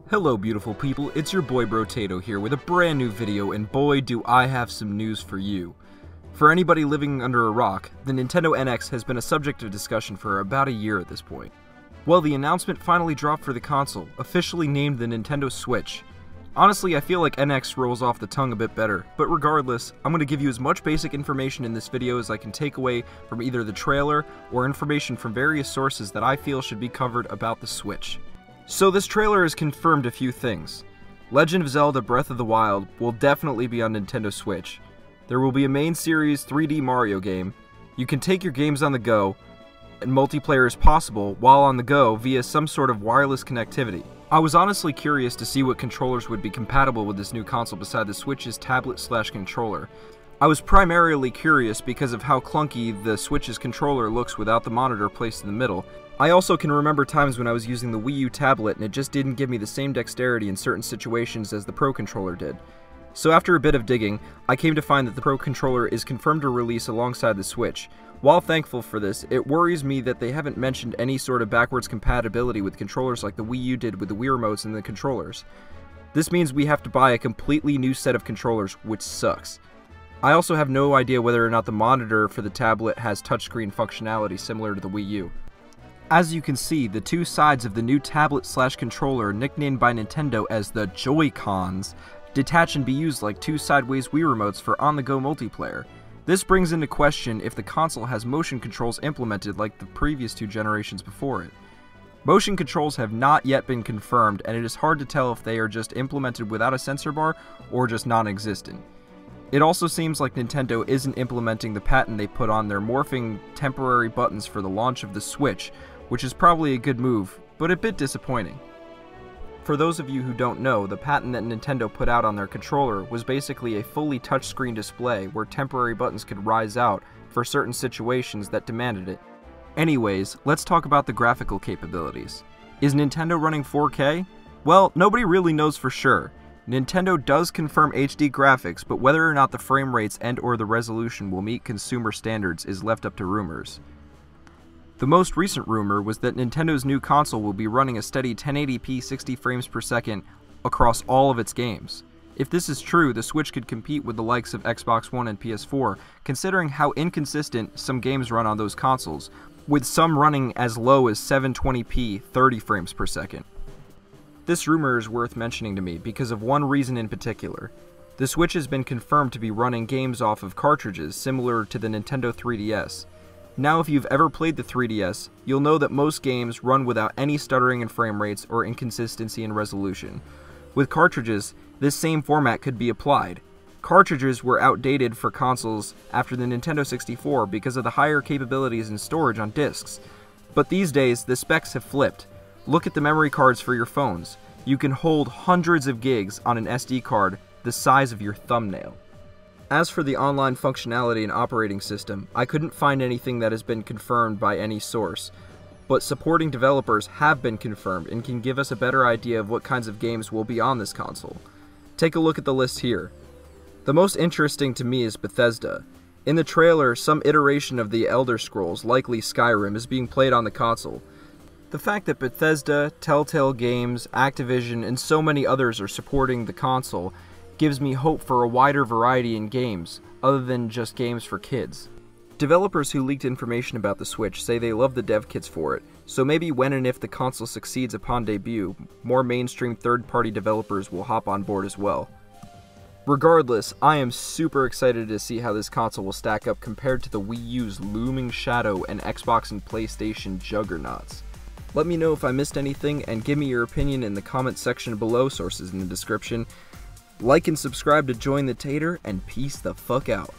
Hello beautiful people, it's your boy Brotato here with a brand new video, and boy do I have some news for you. For anybody living under a rock, the Nintendo NX has been a subject of discussion for about a year at this point. Well, the announcement finally dropped for the console, officially named the Nintendo Switch. Honestly, I feel like NX rolls off the tongue a bit better, but regardless, I'm going to give you as much basic information in this video as I can take away from either the trailer or information from various sources that I feel should be covered about the Switch. So this trailer has confirmed a few things. Legend of Zelda Breath of the Wild will definitely be on Nintendo Switch. There will be a main series 3D Mario game. You can take your games on the go, and multiplayer is possible while on the go via some sort of wireless connectivity. I was honestly curious to see what controllers would be compatible with this new console beside the Switch's tablet/controller. I was primarily curious because of how clunky the Switch's controller looks without the monitor placed in the middle. I also can remember times when I was using the Wii U tablet and it just didn't give me the same dexterity in certain situations as the Pro Controller did. So after a bit of digging, I came to find that the Pro Controller is confirmed to release alongside the Switch. While thankful for this, it worries me that they haven't mentioned any sort of backwards compatibility with controllers like the Wii U did with the Wii remotes and the controllers. This means we have to buy a completely new set of controllers, which sucks. I also have no idea whether or not the monitor for the tablet has touchscreen functionality similar to the Wii U. As you can see, the two sides of the new tablet/controller, nicknamed by Nintendo as the Joy-Cons, detach and be used like two sideways Wii remotes for on-the-go multiplayer. This brings into question if the console has motion controls implemented like the previous two generations before it. Motion controls have not yet been confirmed, and it is hard to tell if they are just implemented without a sensor bar or just non-existent. It also seems like Nintendo isn't implementing the patent they put on their morphing temporary buttons for the launch of the Switch, which is probably a good move, but a bit disappointing. For those of you who don't know, the patent that Nintendo put out on their controller was basically a fully touchscreen display where temporary buttons could rise out for certain situations that demanded it. Anyways, let's talk about the graphical capabilities. Is Nintendo running 4K? Well, nobody really knows for sure. Nintendo does confirm HD graphics, but whether or not the frame rates and/or the resolution will meet consumer standards is left up to rumors. The most recent rumor was that Nintendo's new console will be running a steady 1080p 60 frames per second across all of its games. If this is true, the Switch could compete with the likes of Xbox One and PS4, considering how inconsistent some games run on those consoles, with some running as low as 720p 30 frames per second. This rumor is worth mentioning to me because of one reason in particular. The Switch has been confirmed to be running games off of cartridges similar to the Nintendo 3DS. Now, if you've ever played the 3DS, you'll know that most games run without any stuttering in frame rates or inconsistency in resolution. With cartridges, this same format could be applied. Cartridges were outdated for consoles after the Nintendo 64 because of the higher capabilities in storage on discs. But these days, the specs have flipped. Look at the memory cards for your phones. You can hold hundreds of gigs on an SD card the size of your thumbnail. As for the online functionality and operating system, I couldn't find anything that has been confirmed by any source, but supporting developers have been confirmed and can give us a better idea of what kinds of games will be on this console. Take a look at the list here. The most interesting to me is Bethesda. In the trailer, some iteration of the Elder Scrolls, likely Skyrim, is being played on the console. The fact that Bethesda, Telltale Games, Activision, and so many others are supporting the console gives me hope for a wider variety in games, other than just games for kids. Developers who leaked information about the Switch say they love the dev kits for it, so maybe when and if the console succeeds upon debut, more mainstream third-party developers will hop on board as well. Regardless, I am super excited to see how this console will stack up compared to the Wii U's looming shadow and Xbox and PlayStation juggernauts. Let me know if I missed anything, and give me your opinion in the comments section below, sources in the description. Like and subscribe to join the Tater, and peace the fuck out.